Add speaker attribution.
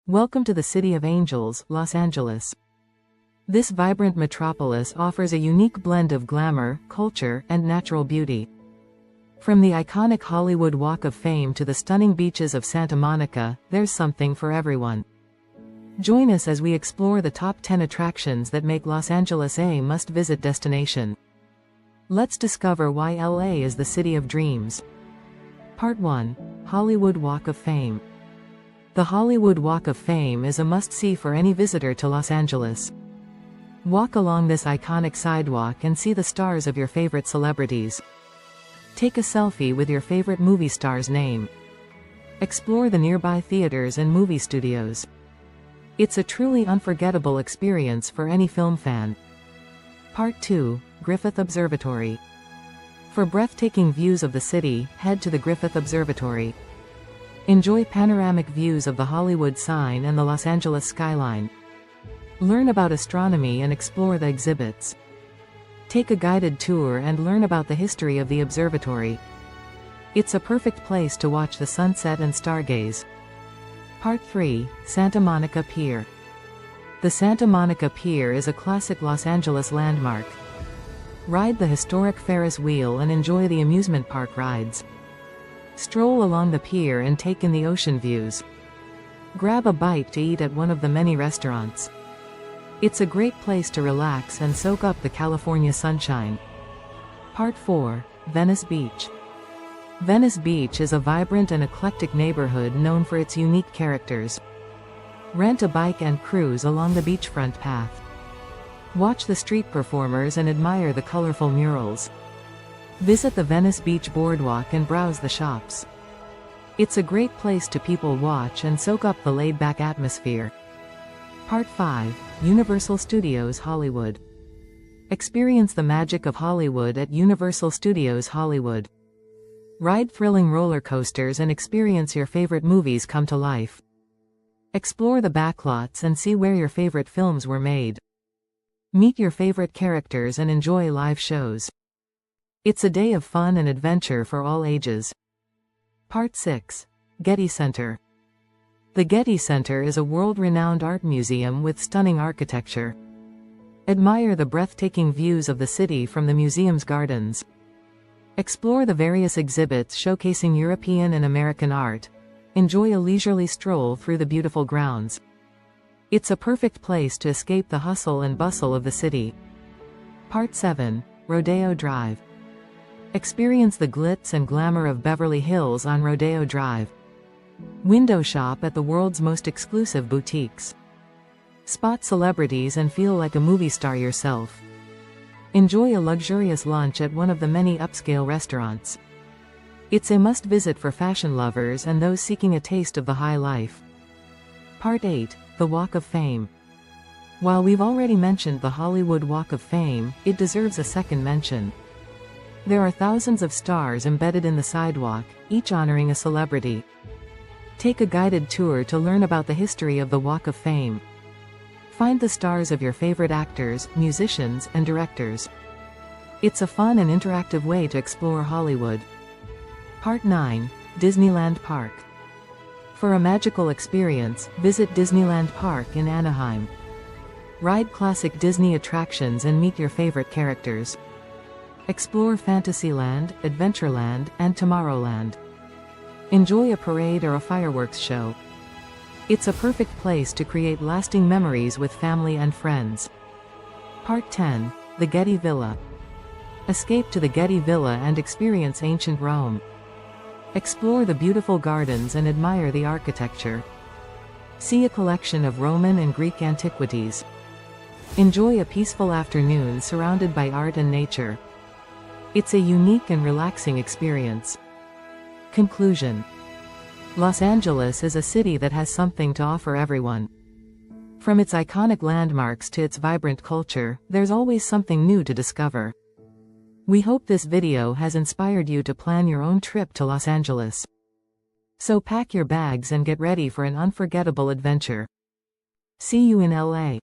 Speaker 1: Welcome to the City of Angels, Los Angeles. This vibrant metropolis offers a unique blend of glamour, culture, and natural beauty. From the iconic Hollywood Walk of Fame to the stunning beaches of Santa Monica, there's something for everyone. Join us as we explore the top 10 attractions that make Los Angeles a must-visit destination. Let's discover why LA is the city of dreams. Part 1. Hollywood Walk of Fame. The Hollywood Walk of Fame is a must-see for any visitor to Los Angeles. Walk along this iconic sidewalk and see the stars of your favorite celebrities. Take a selfie with your favorite movie star's name. Explore the nearby theaters and movie studios. It's a truly unforgettable experience for any film fan. Part 2. Griffith Observatory. For breathtaking views of the city, head to the Griffith Observatory. Enjoy panoramic views of the Hollywood sign and the Los Angeles skyline. Learn about astronomy and explore the exhibits. Take a guided tour and learn about the history of the observatory. It's a perfect place to watch the sunset and stargaze. Part 3. Santa Monica Pier. The Santa Monica Pier is a classic Los Angeles landmark. Ride the historic Ferris wheel and enjoy the amusement park rides. Stroll along the pier and take in the ocean views. Grab a bite to eat at one of the many restaurants. It's a great place to relax and soak up the California sunshine. Part 4. Venice Beach. Venice Beach is a vibrant and eclectic neighborhood known for its unique characters. Rent a bike and cruise along the beachfront path. Watch the street performers and admire the colorful murals. Visit the Venice Beach Boardwalk and browse the shops. It's a great place to people watch and soak up the laid-back atmosphere. Part 5. Universal Studios Hollywood. Experience the magic of Hollywood at Universal Studios Hollywood. Ride thrilling roller coasters and experience your favorite movies come to life. Explore the backlots and see where your favorite films were made. Meet your favorite characters and enjoy live shows. It's a day of fun and adventure for all ages. Part 6. Getty Center. The Getty Center is a world-renowned art museum with stunning architecture. Admire the breathtaking views of the city from the museum's gardens. Explore the various exhibits showcasing European and American art. Enjoy a leisurely stroll through the beautiful grounds. It's a perfect place to escape the hustle and bustle of the city. Part 7. Rodeo Drive. Experience the glitz and glamour of Beverly Hills on Rodeo Drive. Window shop at the world's most exclusive boutiques. Spot celebrities and feel like a movie star yourself. Enjoy a luxurious lunch at one of the many upscale restaurants. It's a must-visit for fashion lovers and those seeking a taste of the high life. Part 8. The Walk of Fame. While we've already mentioned the Hollywood Walk of Fame, it deserves a second mention. There are thousands of stars embedded in the sidewalk, each honoring a celebrity. Take a guided tour to learn about the history of the Walk of Fame. Find the stars of your favorite actors, musicians, and directors. It's a fun and interactive way to explore Hollywood. Part 9. Disneyland Park. For a magical experience, visit Disneyland Park in Anaheim. Ride classic Disney attractions and meet your favorite characters. Explore Fantasyland, Adventureland, and Tomorrowland. Enjoy a parade or a fireworks show. It's a perfect place to create lasting memories with family and friends. Part 10. The Getty Villa. Escape to the Getty Villa and experience ancient Rome. Explore the beautiful gardens and admire the architecture. See a collection of Roman and Greek antiquities. Enjoy a peaceful afternoon surrounded by art and nature. It's a unique and relaxing experience. Conclusion. Los Angeles is a city that has something to offer everyone. From its iconic landmarks to its vibrant culture, there's always something new to discover. We hope this video has inspired you to plan your own trip to Los Angeles. So pack your bags and get ready for an unforgettable adventure. See you in LA.